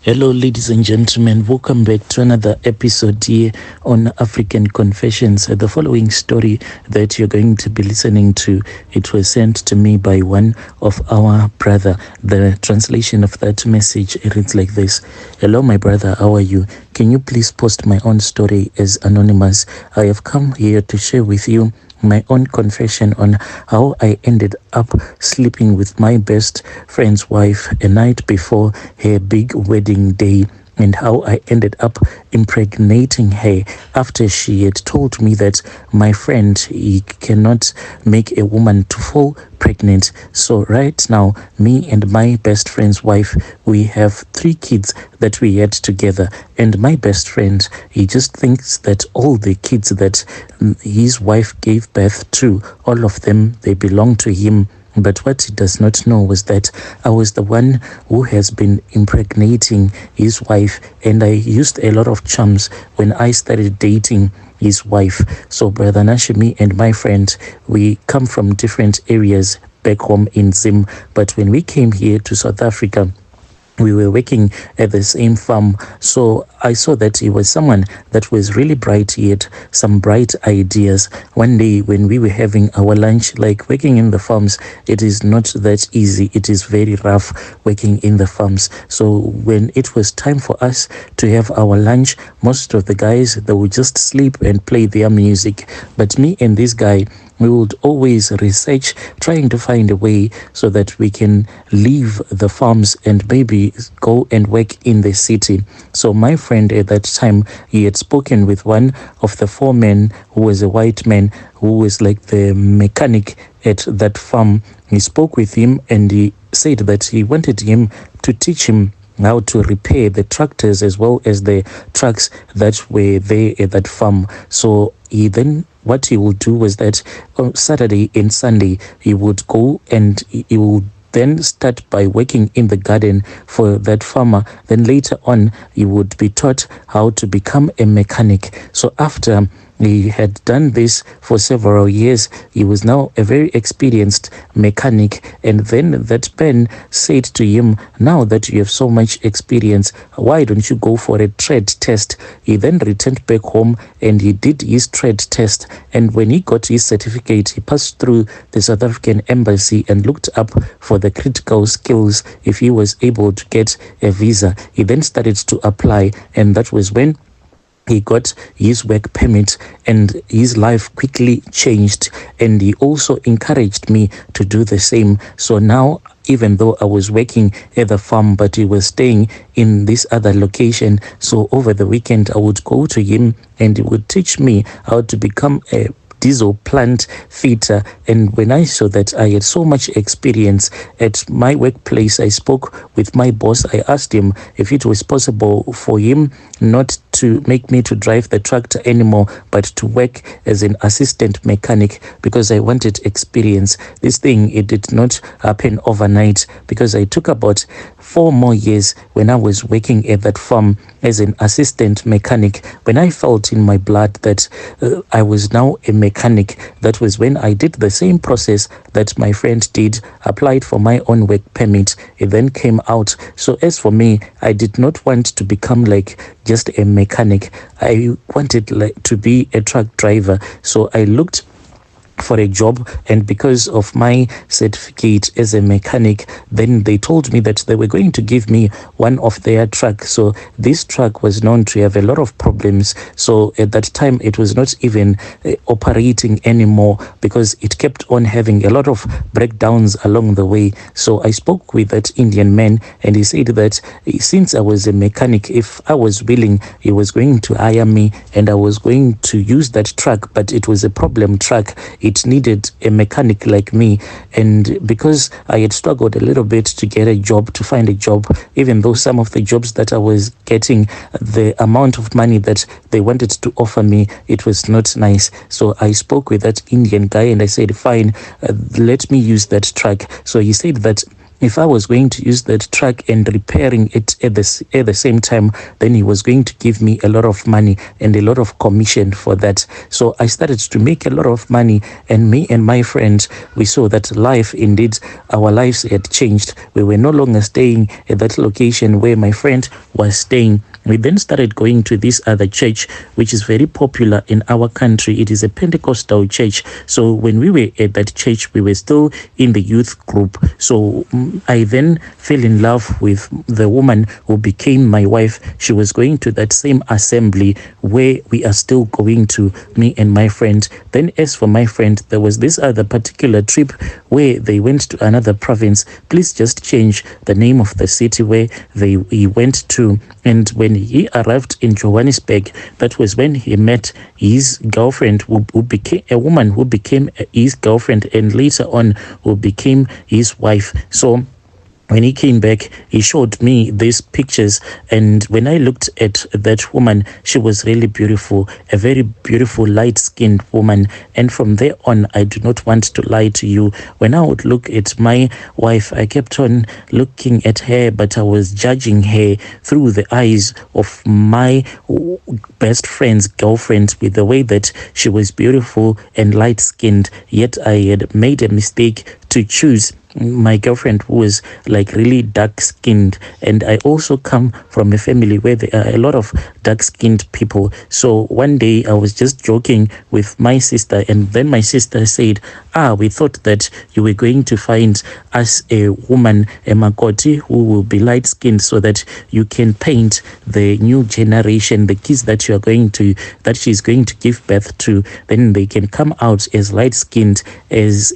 Hello, ladies and gentlemen. Welcome back to another episode here on African Confessions. The following story that you're going to be listening to, it was sent to me by one of our brother. The translation of that message reads like this: Hello, my brother. How are you? Can you please post my own story as anonymous? I have come here to share with you my own confession on how I ended up sleeping with my best friend's wife a night before her big wedding day, and how I ended up impregnating her after she had told me that my friend, he cannot make a woman to fall pregnant. So right now, me and my best friend's wife, we have 3 kids that we had together, and my best friend, he just thinks that all the kids that his wife gave birth to, all of them, they belong to him. But what he does not know was that I was the one who has been impregnating his wife, and I used a lot of charms when I started dating his wife. So Brother Nashimi and my friend, we come from different areas back home in Zim, but when we came here to South Africa, we were working at the same farm. So I saw that he was someone that was really bright. He had some bright ideas. One day when we were having our lunch, like working in the farms, it is not that easy. It is very rough working in the farms. So when it was time for us to have our lunch, most of the guys, they would just sleep and play their music. But me and this guy, we would always research, trying to find a way so that we can leave the farms and maybe go and work in the city. So my friend at that time, he had spoken with one of the foremen who was a white man, who was like the mechanic at that farm. He spoke with him and he said that he wanted him to teach him how to repair the tractors as well as the trucks that were there at that farm. So what he would do was that on Saturday and Sunday, he would go and he would then start by working in the garden for that farmer. Then later on, he would be taught how to become a mechanic. So after he had done this for several years, he was now a very experienced mechanic. And then that man said to him, now that you have so much experience, why don't you go for a trade test? He then returned back home and he did his trade test. And when he got his certificate, he passed through the South African embassy and looked up for the critical skills if he was able to get a visa. He then started to apply, and that was when he got his work permit, and his life quickly changed. And he also encouraged me to do the same. So now, even though I was working at the farm, but he was staying in this other location, so over the weekend I would go to him and he would teach me how to become a diesel plant fitter. And when I saw that I had so much experience at my workplace, I spoke with my boss. I asked him if it was possible for him not to make me to drive the tractor anymore, but to work as an assistant mechanic, because I wanted experience. This thing, it did not happen overnight, because I took about 4 more years when I was working at that farm as an assistant mechanic. When I felt in my blood that I was now a mechanic, that was when I did the same process that my friend did, applied for my own work permit. It then came out. So as for me, I did not want to become like just a mechanic. I wanted like to be a truck driver. So I looked for a job, and because of my certificate as a mechanic, then they told me that they were going to give me one of their trucks. So this truck was known to have a lot of problems. So at that time, it was not even operating anymore, because it kept on having a lot of breakdowns along the way. So I spoke with that Indian man, and he said that since I was a mechanic, if I was willing, he was going to hire me and I was going to use that truck. But it was a problem truck. It needed a mechanic like me. And because I had struggled a little bit to get a job, to find a job, even though some of the jobs that I was getting, the amount of money that they wanted to offer me, it was not nice. So I spoke with that Indian guy and I said, fine, let me use that truck. So he said that if I was going to use that truck and repairing it at the same time, then he was going to give me a lot of money and a lot of commission for that. So I started to make a lot of money, and me and my friend, we saw that life, indeed, our lives had changed. We were no longer staying at that location where my friend was staying. We then started going to this other church, which is very popular in our country. It is a Pentecostal church. So when we were at that church, we were still in the youth group. So I then fell in love with the woman who became my wife. She was going to that same assembly where we are still going to, me and my friend. Then as for my friend, there was this other particular trip where they went to another province. Please just change the name of the city where he went to. And when he arrived in Johannesburg, that was when he met his girlfriend, who became a woman who became his girlfriend, and later on who became his wife. So when he came back, he showed me these pictures, and when I looked at that woman, she was really beautiful, a very beautiful light-skinned woman. And from there on, I do not want to lie to you, when I would look at my wife, I kept on looking at her, but I was judging her through the eyes of my best friend's girlfriend, with the way that she was beautiful and light-skinned. Yet I had made a mistake to choose my girlfriend, who was like really dark skinned, and I also come from a family where there are a lot of dark skinned people. So one day I was just joking with my sister, and then my sister said, we thought that you were going to find us a woman, a makoti, who will be light skinned, so that you can paint the new generation, the kids that she's going to give birth to, then they can come out as light skinned as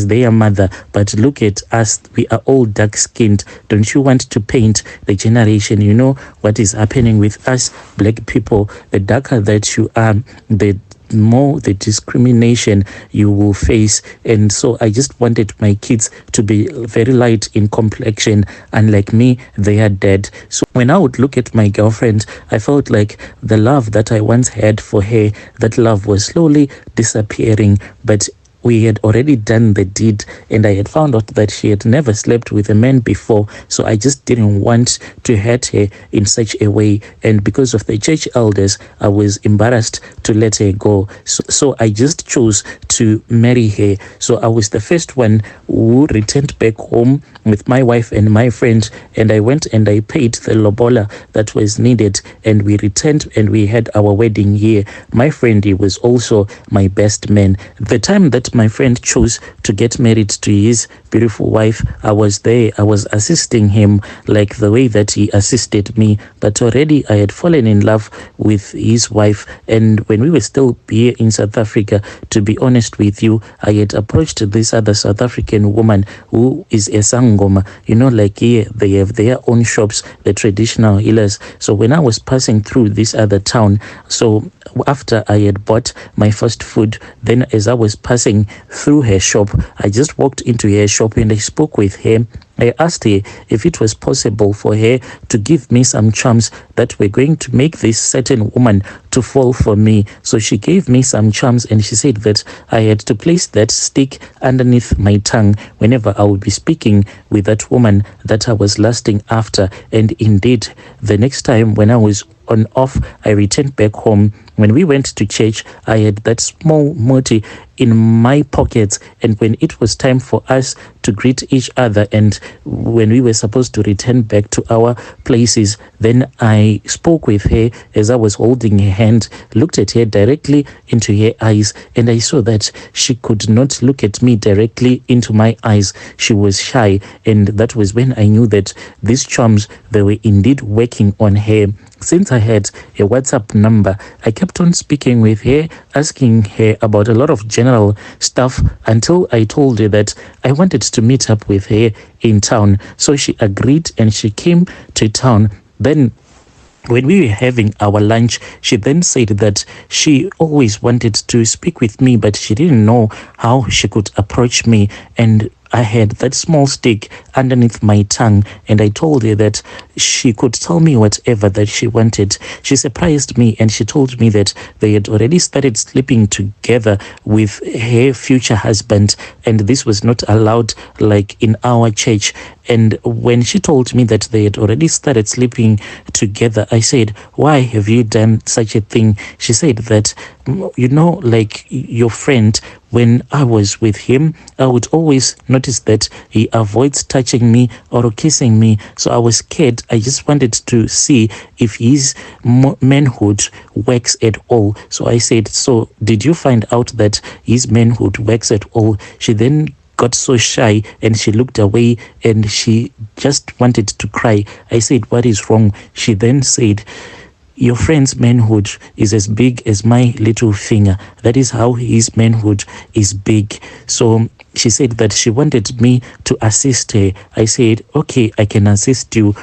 their mother. But look at us, we are all dark skinned. Don't you want to paint the generation? You know what is happening with us black people. The darker that you are, the more the discrimination you will face. And so I just wanted my kids to be very light in complexion. Unlike me, they are dead. So when I would look at my girlfriend, I felt like the love that I once had for her, that love was slowly disappearing. But we had already done the deed, and I had found out that she had never slept with a man before. So I just didn't want to hurt her in such a way. And because of the church elders, I was embarrassed to let her go. So I just chose to marry her. So I was the first one who returned back home with my wife and my friend, and I went and I paid the lobola that was needed, and we returned and we had our wedding here. My friend, he was also my best man. The time that my friend chose to get married to his beautiful wife, I was there. I was assisting him like the way that he assisted me. But already I had fallen in love with his wife. And when we were still here in South Africa, to be honest with you, I had approached this other South African woman who is a sangoma. You know, like here, they have their own shops, the traditional healers. So when I was passing through this other town, so after I had bought my first food, then as I was passing through her shop, I just walked into her shop and I spoke with her. I asked her if it was possible for her to give me some charms that were going to make this certain woman to fall for me. So she gave me some charms, and she said that I had to place that stick underneath my tongue whenever I would be speaking with that woman that I was lusting after. And indeed, the next time when I was on off, I returned back home. When we went to church, I had that small moti in my pockets, and when it was time for us to greet each other, and when we were supposed to return back to our places, then I spoke with her as I was holding her hand, looked at her directly into her eyes, and I saw that she could not look at me directly into my eyes. She was shy, and that was when I knew that these charms, they were indeed working on her. Since I had a WhatsApp number, I kept on speaking with her, asking her about a lot of general stuff, until I told her that I wanted to meet up with her in town. So she agreed and she came to town. Then when we were having our lunch, she then said that she always wanted to speak with me, but she didn't know how she could approach me. And I had that small stick underneath my tongue, and I told her that she could tell me whatever that she wanted. She surprised me, and she told me that they had already started sleeping together with her future husband, and this was not allowed like in our church. And when she told me that they had already started sleeping together, I said, "Why have you done such a thing?" She said that, like your friend, when I was with him, I would always notice that he avoids touching me or kissing me. So I was scared. I just wanted to see if his manhood works at all. So I said, "So did you find out that his manhood works at all?" She then got so shy and she looked away and she just wanted to cry. I said, "What is wrong?" She then said, "Your friend's manhood is as big as my little finger. That is how his manhood is big." So she said that she wanted me to assist her. I said, "Okay, I can assist you."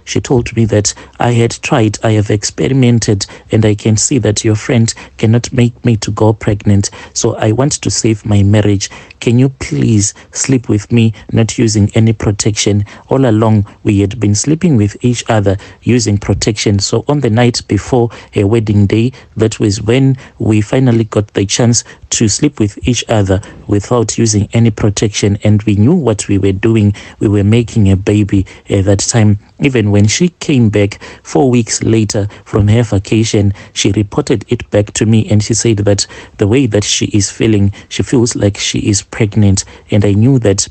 She told me that I had tried, I have experimented, and I can see that your friend cannot make me to go pregnant. So I want to save my marriage. Can you please sleep with me, not using any protection? All along, we had been sleeping with each other using protection. So on the night before her wedding day, that was when we finally got the chance to sleep with each other without using any protection. And we knew what we were doing. We were making a baby at that time. Even when she came back 4 weeks later from her vacation, she reported it back to me, and she said that the way that she is feeling, she feels like she is pregnant. And I knew that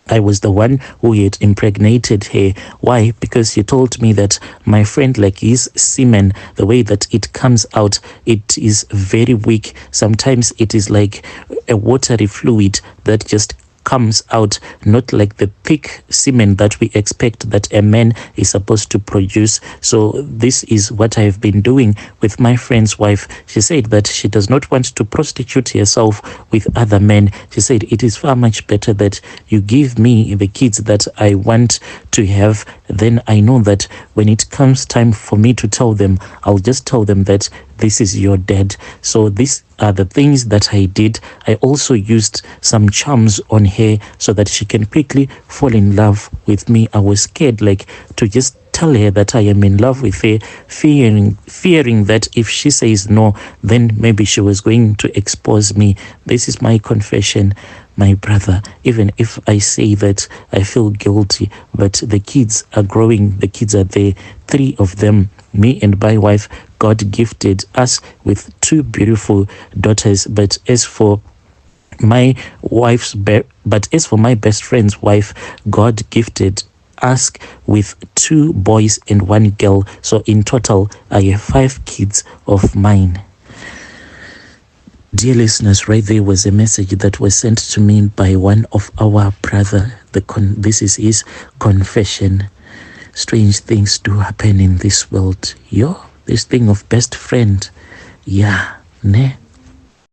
I was the one who had impregnated her. Why? Because she told me that my friend, like his semen, the way that it comes out, it is very weak. Sometimes it is like a watery fluid that just comes out, not like the thick semen that we expect that a man is supposed to produce. So this is what I've been doing with my friend's wife. She said that she does not want to prostitute herself with other men. She said it is far much better that you give me the kids that I want to have. Then I know that when it comes time for me to tell them, I'll just tell them that this is your dad. So these are the things that I did. I also used some charms on her so that she can quickly fall in love with me. I was scared like to just tell her that I am in love with her, fearing that if she says no, then maybe she was going to expose me. This is my confession, my brother. Even if I say that I feel guilty, but the kids are growing, the kids are there, 3 of them. Me and my wife, God gifted us with 2 beautiful daughters. But as for my best friend's wife, God gifted us with 2 boys and 1 girl. So in total, I have 5 kids of mine. Dear listeners, right there was a message that was sent to me by one of our brother. This is his confession. Strange things do happen in this world. This thing of best friend. Yeah, ne?